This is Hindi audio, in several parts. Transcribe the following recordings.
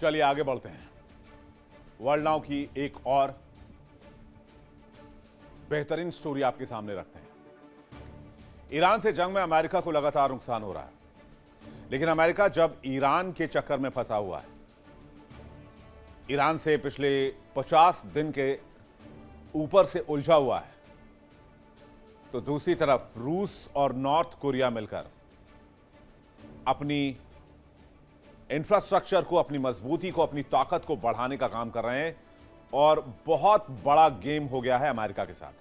चलिए आगे बढ़ते हैं। वर्ल्ड नाउ की एक और बेहतरीन स्टोरी आपके सामने रखते हैं। ईरान से जंग में अमेरिका को लगातार नुकसान हो रहा है, लेकिन अमेरिका जब ईरान के चक्कर में फंसा हुआ है, ईरान से पिछले 50 दिन के ऊपर से उलझा हुआ है, तो दूसरी तरफ रूस और नॉर्थ कोरिया मिलकर अपनी इंफ्रास्ट्रक्चर को, अपनी मजबूती को, अपनी ताकत को बढ़ाने का काम कर रहे हैं और बहुत बड़ा गेम हो गया है अमेरिका के साथ,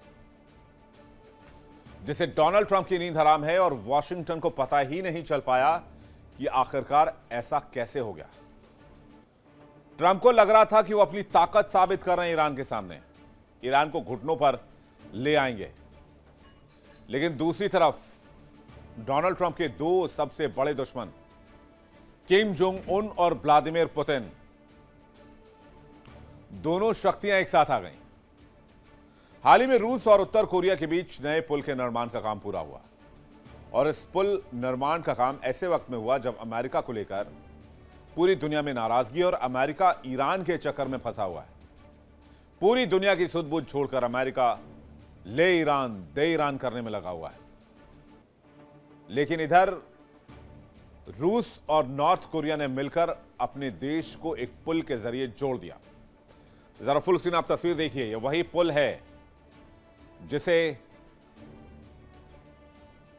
जिसे डोनाल्ड ट्रंप की नींद हराम है और वॉशिंगटन को पता ही नहीं चल पाया कि आखिरकार ऐसा कैसे हो गया। ट्रंप को लग रहा था कि वो अपनी ताकत साबित कर रहे हैं ईरान के सामने, ईरान को घुटनों पर ले आएंगे, लेकिन दूसरी तरफ डोनाल्ड ट्रंप के दो सबसे बड़े दुश्मन किम जोंग उन और व्लादिमीर पुतिन, दोनों शक्तियां एक साथ आ गईं। हाल ही में रूस और उत्तर कोरिया के बीच नए पुल के निर्माण का काम पूरा हुआ और इस पुल निर्माण का काम ऐसे वक्त में हुआ जब अमेरिका को लेकर पूरी दुनिया में नाराजगी और अमेरिका ईरान के चक्कर में फंसा हुआ है। पूरी दुनिया की सुध-बुध छोड़कर अमेरिका ले ईरान दे ईरान करने में लगा हुआ है, लेकिन इधर रूस और नॉर्थ कोरिया ने मिलकर अपने देश को एक पुल के जरिए जोड़ दिया। जरा फुल स्क्रीन आप तस्वीर देखिए, ये वही पुल है जिसे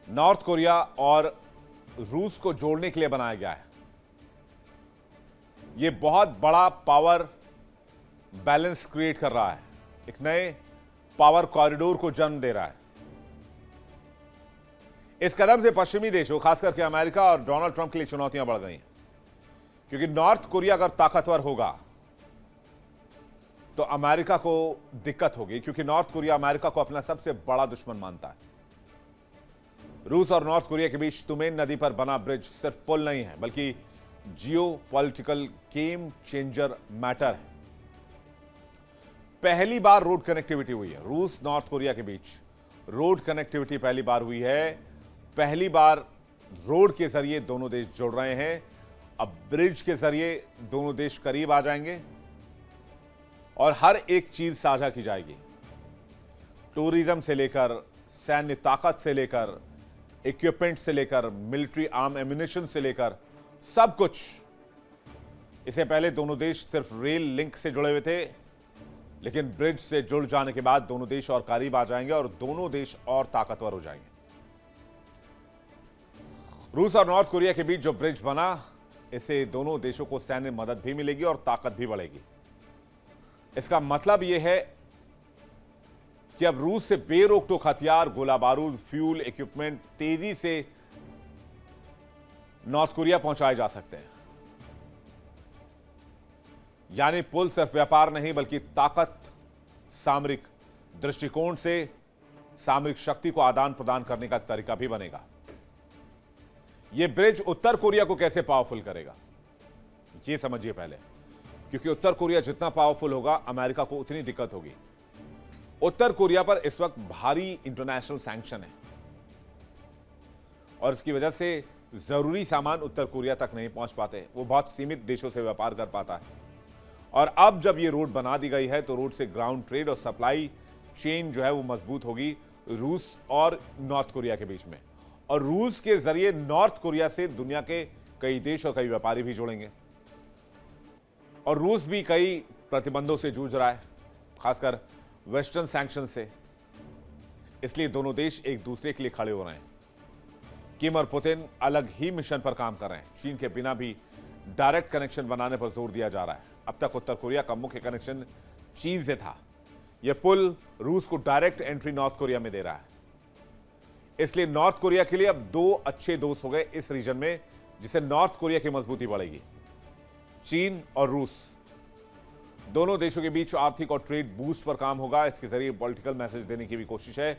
नॉर्थ कोरिया और रूस को जोड़ने के लिए बनाया गया है। यह बहुत बड़ा पावर बैलेंस क्रिएट कर रहा है, एक नए पावर कॉरिडोर को जन्म दे रहा है। इस कदम से पश्चिमी देशों, खास करके अमेरिका और डोनाल्ड ट्रंप के लिए चुनौतियां बढ़ गई हैं, क्योंकि नॉर्थ कोरिया अगर ताकतवर होगा तो अमेरिका को दिक्कत होगी, क्योंकि नॉर्थ कोरिया अमेरिका को अपना सबसे बड़ा दुश्मन मानता है। रूस और नॉर्थ कोरिया के बीच तुमेन नदी पर बना ब्रिज सिर्फ पुल नहीं है, बल्कि जियो पॉलिटिकल गेम चेंजर मैटर है। पहली बार रोड कनेक्टिविटी हुई है, रूस नॉर्थ कोरिया के बीच रोड कनेक्टिविटी पहली बार हुई है। पहली बार रोड के जरिए दोनों देश जुड़ रहे हैं। अब ब्रिज के जरिए दोनों देश करीब आ जाएंगे और हर एक चीज साझा की जाएगी, टूरिज्म से लेकर, सैन्य ताकत से लेकर, इक्विपमेंट से लेकर, मिलिट्री आर्म एम्यूनिशन से लेकर, सब कुछ। इससे पहले दोनों देश सिर्फ रेल लिंक से जुड़े हुए थे, लेकिन ब्रिज से जुड़ जाने के बाद दोनों देश और करीब आ जाएंगे और दोनों देश और ताकतवर हो जाएंगे। रूस और नॉर्थ कोरिया के बीच जो ब्रिज बना, इससे दोनों देशों को सैन्य मदद भी मिलेगी और ताकत भी बढ़ेगी। इसका मतलब यह है कि अब रूस से बेरोक-टोक हथियार, गोला बारूद, फ्यूल, इक्विपमेंट तेजी से नॉर्थ कोरिया पहुंचाए जा सकते हैं। यानी पुल सिर्फ व्यापार नहीं, बल्कि ताकत, सामरिक दृष्टिकोण से सामरिक शक्ति को आदान प्रदान करने का तरीका भी बनेगा। यह ब्रिज उत्तर कोरिया को कैसे पावरफुल करेगा, यह समझिए पहले, क्योंकि उत्तर कोरिया जितना पावरफुल होगा, अमेरिका को उतनी दिक्कत होगी। उत्तर कोरिया पर इस वक्त भारी इंटरनेशनल सैंक्शन है और इसकी वजह से जरूरी सामान उत्तर कोरिया तक नहीं पहुंच पाते, वो बहुत सीमित देशों से व्यापार कर पाता है। और अब जब ये रोड बना दी गई है, तो रोड से ग्राउंड ट्रेड और सप्लाई चेन जो है वो मजबूत होगी रूस और नॉर्थ कोरिया के बीच में, और रूस के जरिए नॉर्थ कोरिया से दुनिया के कई देश और कई व्यापारी भी जुड़ेंगे। और रूस भी कई प्रतिबंधों से जूझ रहा है, खासकर वेस्टर्न सैंक्शन से, इसलिए दोनों देश एक दूसरे के लिए खड़े हो रहे हैं। किम और पुतिन अलग ही मिशन पर काम कर रहे हैं। चीन के बिना भी डायरेक्ट कनेक्शन बनाने पर जोर दिया जा रहा है। अब तक उत्तर कोरिया का मुख्य कनेक्शन चीन से था, यह पुल रूस को डायरेक्ट एंट्री नॉर्थ कोरिया में दे रहा है। इसलिए नॉर्थ कोरिया के लिए अब दो अच्छे दोस्त हो गए इस रीजन में, जिससे नॉर्थ कोरिया की मजबूती बढ़ेगी। चीन और रूस दोनों देशों के बीच आर्थिक और ट्रेड बूस्ट पर काम होगा। इसके जरिए पॉलिटिकल मैसेज देने की भी कोशिश है।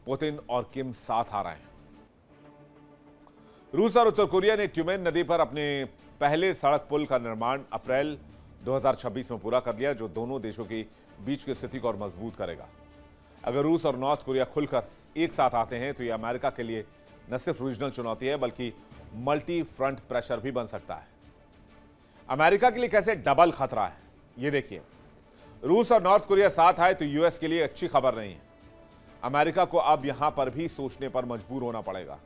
पुतिन और किम साथ आ रहे हैं। रूस और उत्तर कोरिया ने ट्यूमेन नदी पर अपने पहले सड़क पुल का निर्माण अप्रैल 2026 में पूरा कर लिया, जो दोनों देशों के बीच की स्थिति को और मजबूत करेगा। अगर रूस और नॉर्थ कोरिया खुलकर एक साथ आते हैं तो यह अमेरिका के लिए न सिर्फ रीजनल चुनौती है, बल्कि मल्टी फ्रंट प्रेशर भी बन सकता है। अमेरिका के लिए कैसे डबल खतरा है, ये देखिए। रूस और नॉर्थ कोरिया साथ आए तो यूएस के लिए अच्छी खबर नहीं है। अमेरिका को अब यहां पर भी सोचने पर मजबूर होना पड़ेगा।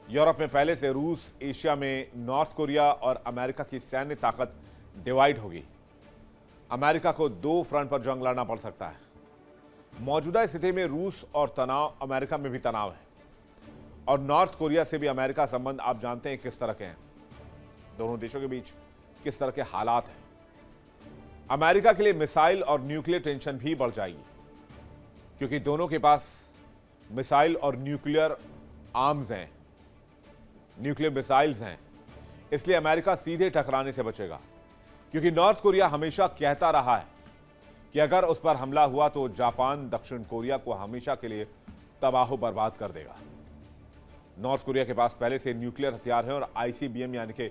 यूरोप में पहले से रूस, एशिया में नॉर्थ कोरिया और अमेरिका की सैन्य ताकत डिवाइड होगी। अमेरिका को दो फ्रंट पर जंग लड़ना पड़ सकता है। मौजूदा स्थिति में रूस और तनाव, अमेरिका में भी तनाव है और नॉर्थ कोरिया से भी अमेरिका संबंध आप जानते हैं किस तरह के हैं। दोनों देशों के बीच किस तरह के हालात हैं। अमेरिका के लिए मिसाइल और न्यूक्लियर टेंशन भी बढ़ जाएगी क्योंकि दोनों के पास मिसाइल और न्यूक्लियर आर्म्स हैं, न्यूक्लियर मिसाइल्स हैं। इसलिए अमेरिका सीधे टकराने से बचेगा क्योंकि नॉर्थ कोरिया हमेशा कहता रहा है कि अगर उस पर हमला हुआ तो जापान दक्षिण कोरिया को हमेशा के लिए तबाह बर्बाद कर देगा। नॉर्थ कोरिया के पास पहले से न्यूक्लियर हथियार हैं और आईसीबीएम यानी कि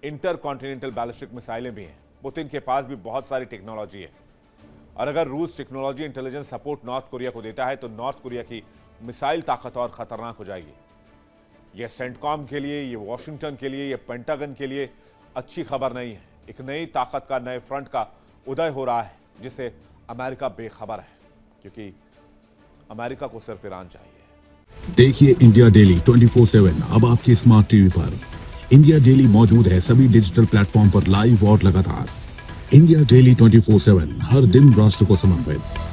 इंटर कॉन्टिनेंटल बैलिस्टिक मिसाइलें भी हैं। पुतिन के पास भी बहुत सारी टेक्नोलॉजी है और अगर रूस technology intelligence support north Korea को देता है तो नॉर्थ कोरिया की मिसाइल ताकत और खतरनाक हो जाएगी। यह सेंटकॉम के लिए, ये वॉशिंगटन के लिए, ये पेंटागन के लिए अच्छी खबर नहीं है। एक नई ताकत का, नए फ्रंट का उदय हो रहा है जिससे अमेरिका बेखबर है क्योंकि अमेरिका को सिर्फ ईरान चाहिए। देखिए इंडिया डेली 24/7 अब आपके स्मार्ट टीवी पर। इंडिया डेली मौजूद है सभी डिजिटल प्लेटफॉर्म पर लाइव और लगातार। इंडिया डेली 24/7 हर दिन राष्ट्र को समर्पित।